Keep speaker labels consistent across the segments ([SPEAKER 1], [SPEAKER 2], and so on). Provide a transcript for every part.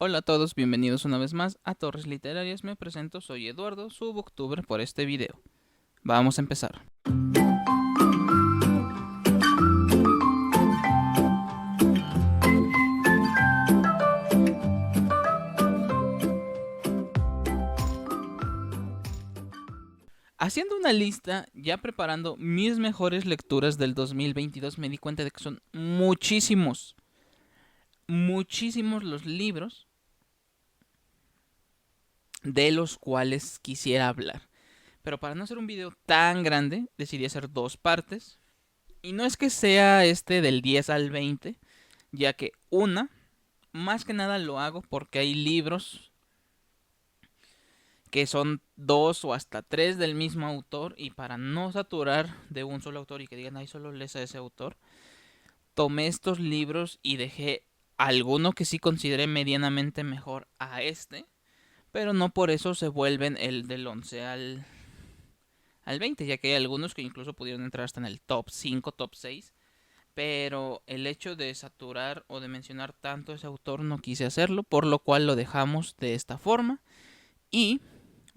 [SPEAKER 1] Hola a todos, bienvenidos una vez más a Torres Literarias. Me presento, soy Eduardo, su booktuber por este video. Vamos a empezar. Haciendo una lista, ya preparando mis mejores lecturas del 2022, me di cuenta de que son muchísimos los libros de los cuales quisiera hablar. Pero para no hacer un video tan grande, decidí hacer dos partes. Y no es que sea del 10 al 20, ya que más que nada lo hago porque hay libros que son dos o hasta tres del mismo autor, y para no saturar de un solo autor y que digan, ay, solo lees a ese autor, tomé estos libros y dejé alguno que sí consideré medianamente mejor a pero no por eso se vuelven el del 11 al 20, ya que hay algunos que incluso pudieron entrar hasta en el top 5, top 6, pero el hecho de saturar o de mencionar tanto a ese autor no quise hacerlo, por lo cual lo dejamos de esta forma y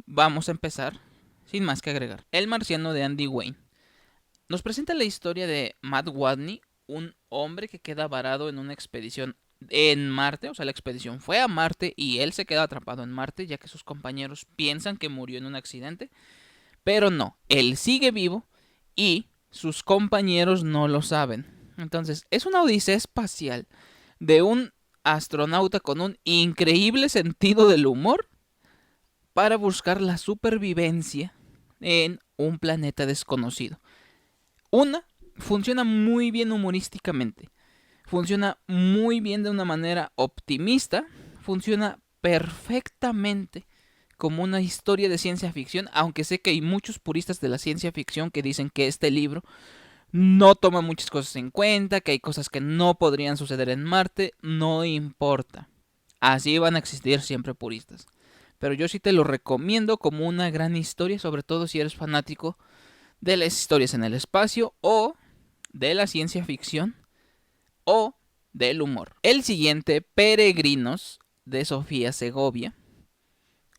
[SPEAKER 1] vamos a empezar sin más que agregar. El marciano de Andy Wein nos presenta la historia de Matt Watney, un hombre que queda varado en una expedición en Marte. O sea, la expedición fue a Marte y él se queda atrapado en Marte, ya que sus compañeros piensan que murió en un accidente, pero no, él sigue vivo y sus compañeros no lo saben. Entonces, es una odisea espacial de un astronauta con un increíble sentido del humor para buscar la supervivencia en un planeta desconocido. Funciona muy bien humorísticamente, funciona muy bien de una manera optimista, funciona perfectamente como una historia de ciencia ficción, aunque sé que hay muchos puristas de la ciencia ficción que dicen que este libro no toma muchas cosas en cuenta, que hay cosas que no podrían suceder en Marte. No importa, así van a existir siempre puristas, pero yo sí te lo recomiendo como una gran historia, sobre todo si eres fanático de las historias en el espacio o de la ciencia ficción o del humor. El siguiente, Peregrinos, de Sofía Segovia.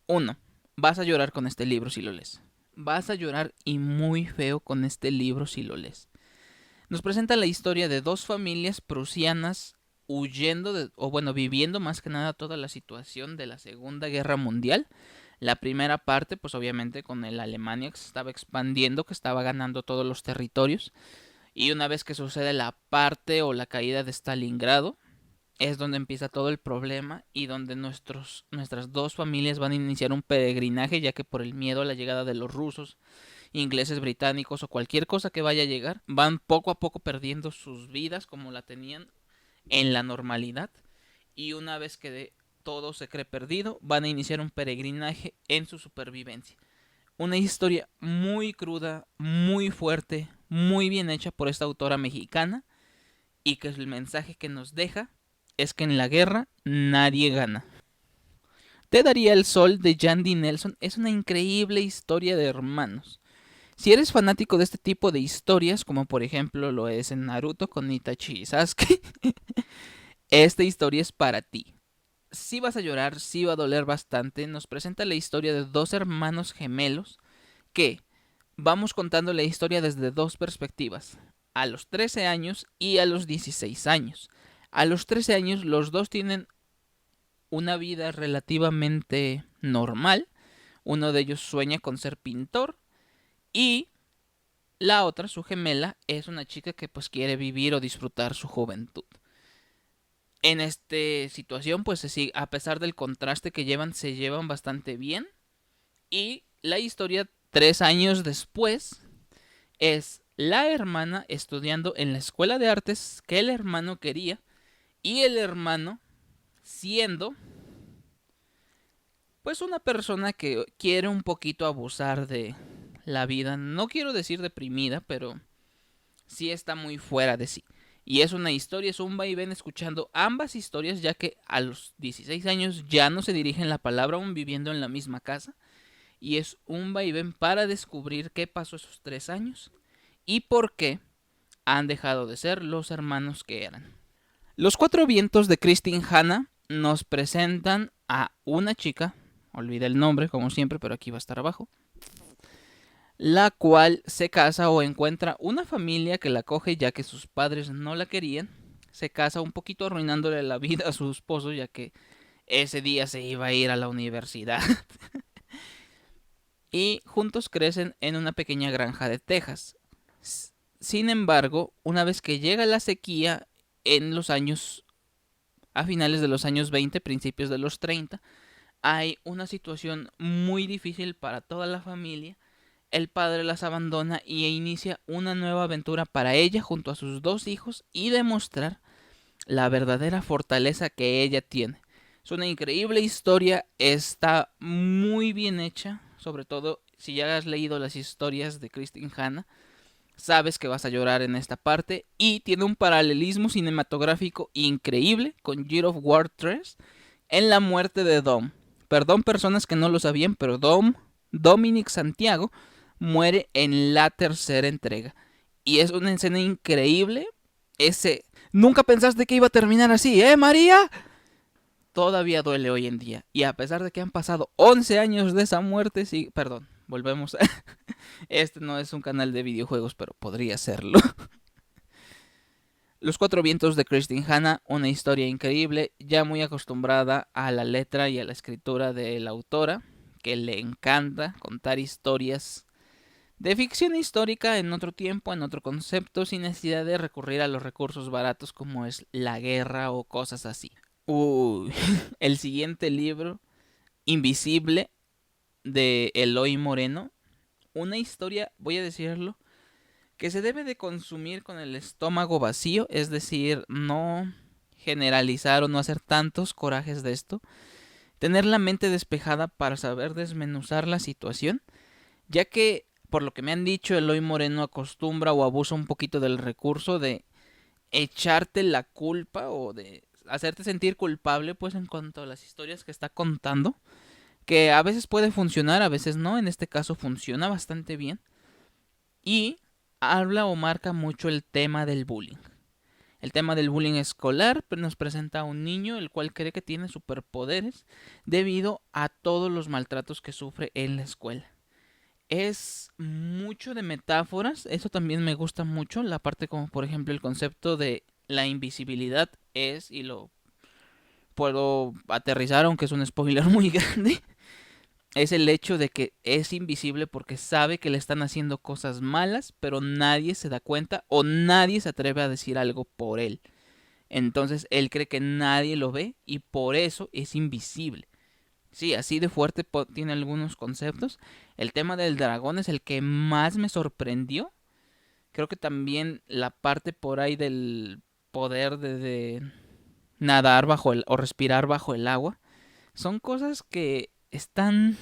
[SPEAKER 1] 1. Vas a llorar con este libro si lo lees. Vas a llorar y muy feo con este libro si lo lees. Nos presenta la historia de dos familias prusianas viviendo más que nada toda la situación de la Segunda Guerra Mundial. La primera parte, pues obviamente con el Alemania que se estaba expandiendo, que estaba ganando todos los territorios. Y una vez que sucede la parte o la caída de Stalingrado, es donde empieza todo el problema y donde nuestras dos familias van a iniciar un peregrinaje, ya que por el miedo a la llegada de los rusos, ingleses, británicos o cualquier cosa que vaya a llegar, van poco a poco perdiendo sus vidas como la tenían en la normalidad, y una vez que todo se cree perdido, van a iniciar un peregrinaje en su supervivencia. Una historia muy cruda, muy fuerte, muy bien hecha por esta autora mexicana, y que el mensaje que nos deja es que en la guerra nadie gana. Te daría el sol de Jandy Nelson es una increíble historia de hermanos. Si eres fanático de este tipo de historias, como por ejemplo lo es en Naruto con Itachi y Sasuke, esta historia es para ti. Sí vas a llorar, sí va a doler bastante. Nos presenta la historia de dos hermanos gemelos que vamos contando la historia desde dos perspectivas, a los 13 años y a los 16 años. A los 13 años los dos tienen una vida relativamente normal. Uno de ellos sueña con ser pintor y la otra, su gemela, es una chica que pues quiere vivir o disfrutar su juventud. En esta situación pues a pesar del contraste que llevan, se llevan bastante bien, y la historia 3 años después es la hermana estudiando en la escuela de artes que el hermano quería, y el hermano siendo pues una persona que quiere un poquito abusar de la vida. No quiero decir deprimida, pero sí está muy fuera de sí. Y es una historia, es un vaivén escuchando ambas historias, ya que a los 16 años ya no se dirigen la palabra aún viviendo en la misma casa. Y es un vaivén para descubrir qué pasó esos 3 años y por qué han dejado de ser los hermanos que eran. Los cuatro vientos de Christine Hanna nos presentan a una chica, olvidé el nombre como siempre, pero aquí va a estar abajo, la cual se casa o encuentra una familia que la acoge ya que sus padres no la querían. Se casa un poquito arruinándole la vida a su esposo ya que ese día se iba a ir a la universidad. Y juntos crecen en una pequeña granja de Texas. Sin embargo, una vez que llega la sequía en los años, a finales de los años 20, principios de los 30, hay una situación muy difícil para toda la familia. El padre las abandona y inicia una nueva aventura para ella junto a sus dos hijos y demostrar la verdadera fortaleza que ella tiene. Es una increíble historia, está muy bien hecha, sobre todo si ya has leído las historias de Christine Hanna, sabes que vas a llorar en esta parte y tiene un paralelismo cinematográfico increíble con Gears of War 3 en la muerte de Dom. Perdón personas que no lo sabían, pero Dominic Santiago, muere en la tercera entrega. Y es una escena increíble. Ese... Nunca pensaste que iba a terminar así, ¿eh, María? Todavía duele hoy en día. Y a pesar de que han pasado 11 años de esa muerte, sí... Perdón, volvemos a... Este no es un canal de videojuegos, pero podría serlo. Los Cuatro Vientos de Christine Hanna, una historia increíble, ya muy acostumbrada a la letra y a la escritura de la autora, que le encanta contar historias de ficción histórica en otro tiempo, en otro concepto, sin necesidad de recurrir a los recursos baratos como es la guerra o cosas así. Uy, el siguiente libro, Invisible, de Eloy Moreno, una historia, voy a decirlo, que se debe de consumir con el estómago vacío, es decir, no generalizar o no hacer tantos corajes de esto, tener la mente despejada para saber desmenuzar la situación, ya que, por lo que me han dicho, Eloy Moreno acostumbra o abusa un poquito del recurso de echarte la culpa o de hacerte sentir culpable, pues en cuanto a las historias que está contando, que a veces puede funcionar, a veces no, en este caso funciona bastante bien, y habla o marca mucho el tema del bullying. El tema del bullying escolar nos presenta a un niño el cual cree que tiene superpoderes debido a todos los maltratos que sufre en la escuela. Es mucho de metáforas, eso también me gusta mucho, la parte como por ejemplo el concepto de la invisibilidad es, y lo puedo aterrizar aunque es un spoiler muy grande, es el hecho de que es invisible porque sabe que le están haciendo cosas malas, pero nadie se da cuenta o nadie se atreve a decir algo por él. Entonces él cree que nadie lo ve y por eso es invisible. Sí, así de fuerte tiene algunos conceptos. El tema del dragón es el que más me sorprendió. Creo que también la parte por ahí del poder de nadar bajo el o respirar bajo el agua son cosas que están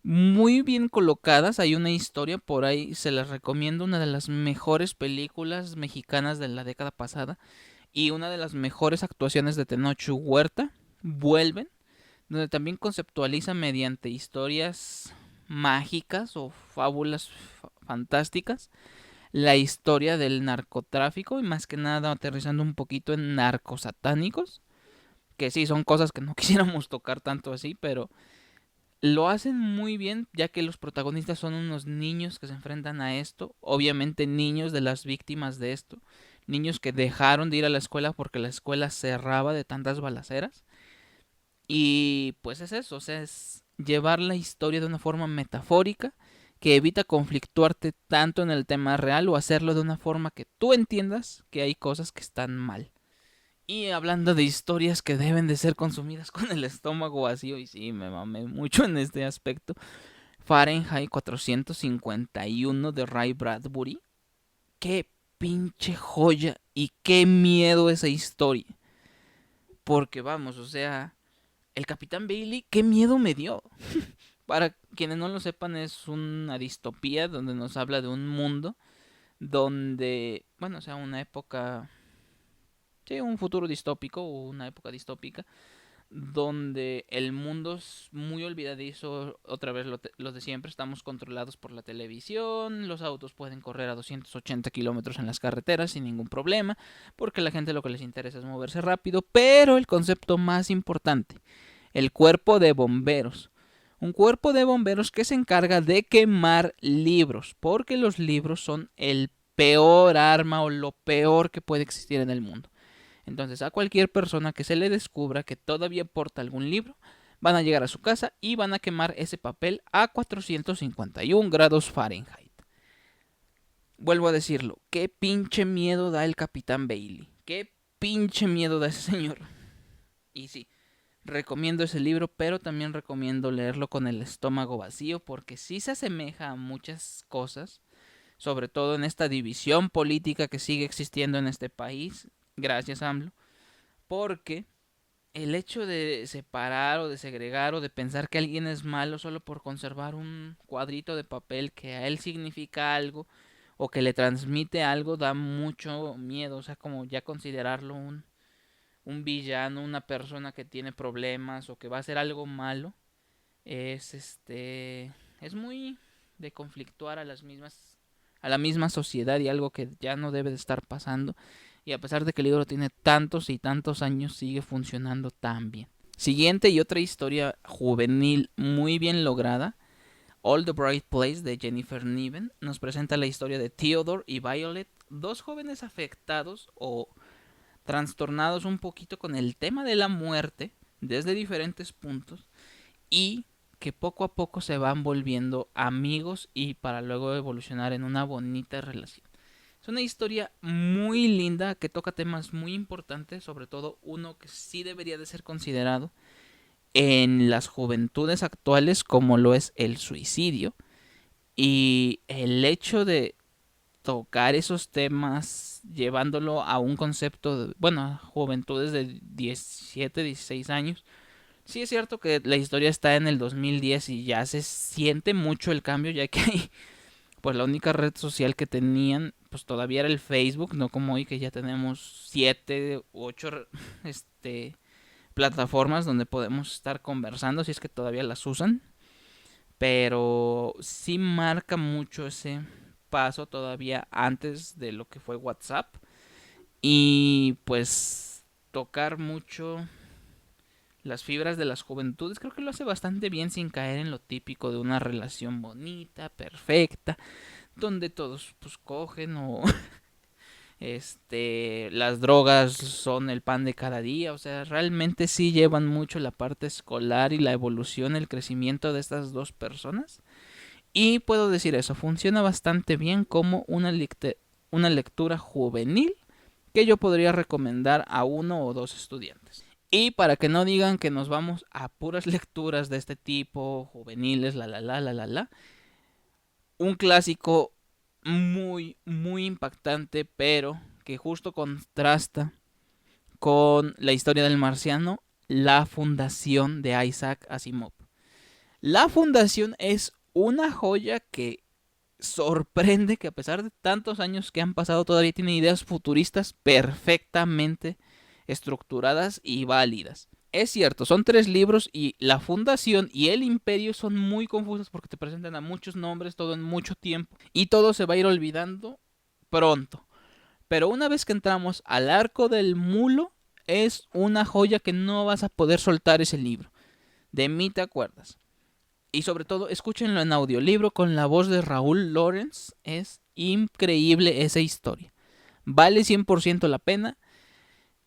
[SPEAKER 1] muy bien colocadas. Hay una historia por ahí, se las recomiendo, una de las mejores películas mexicanas de la década pasada y una de las mejores actuaciones de Tenoch Huerta. Vuelven, donde también conceptualiza mediante historias mágicas o fábulas fantásticas la historia del narcotráfico y más que nada aterrizando un poquito en narcosatánicos, que sí son cosas que no quisiéramos tocar tanto así, pero lo hacen muy bien ya que los protagonistas son unos niños que se enfrentan a esto, obviamente niños de las víctimas de esto, niños que dejaron de ir a la escuela porque la escuela cerraba de tantas balaceras. Y pues es eso, o sea, es llevar la historia de una forma metafórica que evita conflictuarte tanto en el tema real o hacerlo de una forma que tú entiendas que hay cosas que están mal. Y hablando de historias que deben de ser consumidas con el estómago vacío, y sí, me mamé mucho en este aspecto, Fahrenheit 451 de Ray Bradbury. Qué pinche joya y qué miedo esa historia. Porque vamos, o sea, el Capitán Bailey, qué miedo me dio. Para quienes no lo sepan, es una distopía donde nos habla de un mundo donde, bueno, o sea, una época, sí, un futuro distópico o una época distópica, donde el mundo es muy olvidadizo, otra vez lo de siempre, estamos controlados por la televisión, los autos pueden correr a 280 kilómetros en las carreteras sin ningún problema, porque a la gente lo que les interesa es moverse rápido, pero el concepto más importante, el cuerpo de bomberos. Un cuerpo de bomberos que se encarga de quemar libros, porque los libros son el peor arma o lo peor que puede existir en el mundo. Entonces, a cualquier persona que se le descubra que todavía porta algún libro, van a llegar a su casa y van a quemar ese papel a 451 grados Fahrenheit. Vuelvo a decirlo, qué pinche miedo da el Capitán Bailey. Qué pinche miedo da ese señor. Y sí, recomiendo ese libro, pero también recomiendo leerlo con el estómago vacío porque sí se asemeja a muchas cosas, sobre todo en esta división política que sigue existiendo en este país, gracias AMLO, porque el hecho de separar o de segregar o de pensar que alguien es malo solo por conservar un cuadrito de papel que a él significa algo o que le transmite algo da mucho miedo, o sea, como ya considerarlo un villano, una persona que tiene problemas o que va a hacer algo malo, es muy de conflictuar a la misma sociedad y algo que ya no debe de estar pasando. Y a pesar de que el libro tiene tantos y tantos años, sigue funcionando tan bien. Siguiente y otra historia juvenil muy bien lograda, All the Bright Place de Jennifer Niven, nos presenta la historia de Theodore y Violet, dos jóvenes afectados o trastornados un poquito con el tema de la muerte desde diferentes puntos y que poco a poco se van volviendo amigos y para luego evolucionar en una bonita relación. Es una historia muy linda que toca temas muy importantes, sobre todo uno que sí debería de ser considerado en las juventudes actuales como lo es el suicidio y el hecho de tocar esos temas llevándolo a un concepto de, bueno, a juventudes de 17, 16 años. Sí es cierto que la historia está en el 2010 y ya se siente mucho el cambio, ya que pues la única red social que tenían pues todavía era el Facebook, no como hoy que ya tenemos 7 u 8 plataformas donde podemos estar conversando, si es que todavía las usan. Pero sí marca mucho ese paso todavía antes de lo que fue WhatsApp. Y pues tocar mucho las fibras de las juventudes creo que lo hace bastante bien sin caer en lo típico de una relación bonita, perfecta, donde todos pues cogen o las drogas son el pan de cada día, o sea, realmente sí llevan mucho la parte escolar y la evolución, el crecimiento de estas dos personas. Y puedo decir eso, funciona bastante bien como una lectura juvenil que yo podría recomendar a uno o dos estudiantes. Y para que no digan que nos vamos a puras lecturas de este tipo, juveniles, un clásico muy, muy impactante, pero que justo contrasta con la historia del marciano, La Fundación de Isaac Asimov. La Fundación es una joya que sorprende que a pesar de tantos años que han pasado todavía tiene ideas futuristas perfectamente estructuradas y válidas. Es cierto, son 3 libros y la fundación y el imperio son muy confusos porque te presentan a muchos nombres, todo en mucho tiempo y todo se va a ir olvidando pronto. Pero una vez que entramos al arco del mulo, es una joya que no vas a poder soltar ese libro. De mí te acuerdas. Y sobre todo, escúchenlo en audiolibro con la voz de Raúl Lawrence. Es increíble esa historia. Vale 100% la pena.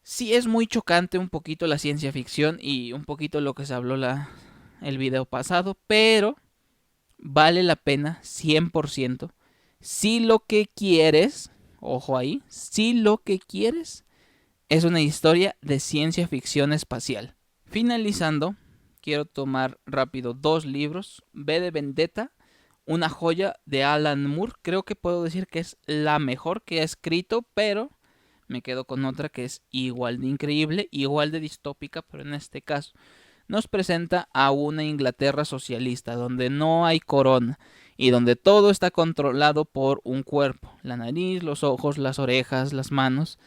[SPEAKER 1] Sí es muy chocante un poquito la ciencia ficción y un poquito lo que se habló el video pasado, pero vale la pena 100%. Si lo que quieres, ojo ahí, si lo que quieres es una historia de ciencia ficción espacial. Finalizando, quiero tomar rápido 2 libros. V de Vendetta, una joya de Alan Moore. Creo que puedo decir que es la mejor que ha escrito, pero me quedo con otra que es igual de increíble, igual de distópica, pero en este caso nos presenta a una Inglaterra socialista, donde no hay corona y donde todo está controlado por un cuerpo, la nariz, los ojos, las orejas, las manos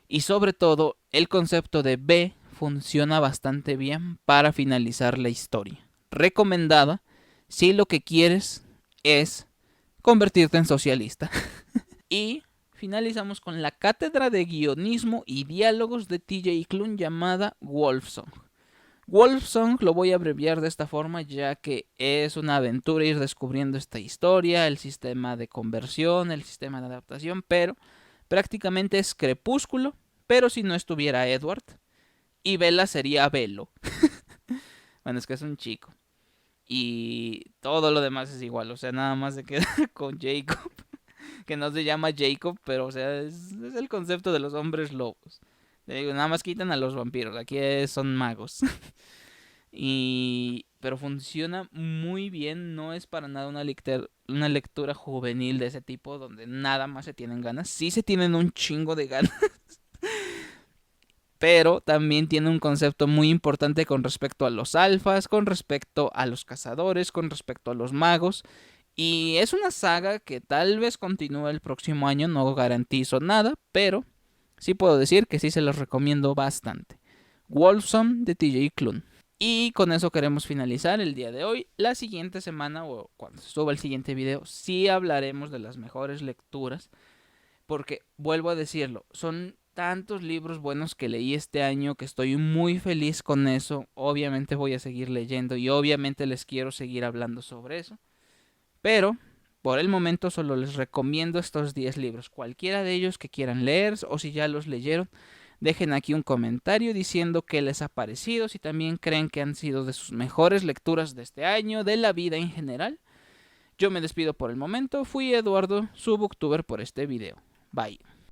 [SPEAKER 1] y sobre todo el concepto de B funciona bastante bien para finalizar la historia. Recomendada si lo que quieres es convertirte en socialista. Y finalizamos con la cátedra de guionismo y diálogos de TJ Klune llamada Wolfsong. Wolfsong lo voy a abreviar de esta forma, ya que es una aventura ir descubriendo esta historia, el sistema de conversión, el sistema de adaptación, pero prácticamente es Crepúsculo, pero si no estuviera Edward, y Bella sería Velo. Bueno, es que es un chico. Y todo lo demás es igual, o sea, nada más se queda con Jacob, que no se llama Jacob, pero o sea, es el concepto de los hombres lobos. Le digo, nada más quitan a los vampiros, aquí son magos. Pero funciona muy bien, no es para nada una lectura juvenil de ese tipo donde nada más se tienen ganas. Sí se tienen un chingo de ganas, pero también tiene un concepto muy importante con respecto a los alfas, con respecto a los cazadores, con respecto a los magos. Y es una saga que tal vez continúe el próximo año, no garantizo nada, pero sí puedo decir que sí se los recomiendo bastante. Wolfsome de TJ Klune. Y con eso queremos finalizar el día de hoy. La siguiente semana o cuando se suba el siguiente video sí hablaremos de las mejores lecturas. Porque vuelvo a decirlo, son tantos libros buenos que leí este año que estoy muy feliz con eso. Obviamente voy a seguir leyendo y obviamente les quiero seguir hablando sobre eso. Pero por el momento solo les recomiendo estos 10 libros. Cualquiera de ellos que quieran leer o si ya los leyeron, dejen aquí un comentario diciendo qué les ha parecido, si también creen que han sido de sus mejores lecturas de este año, de la vida en general. Yo me despido por el momento, fui Eduardo, su booktuber por este video. Bye.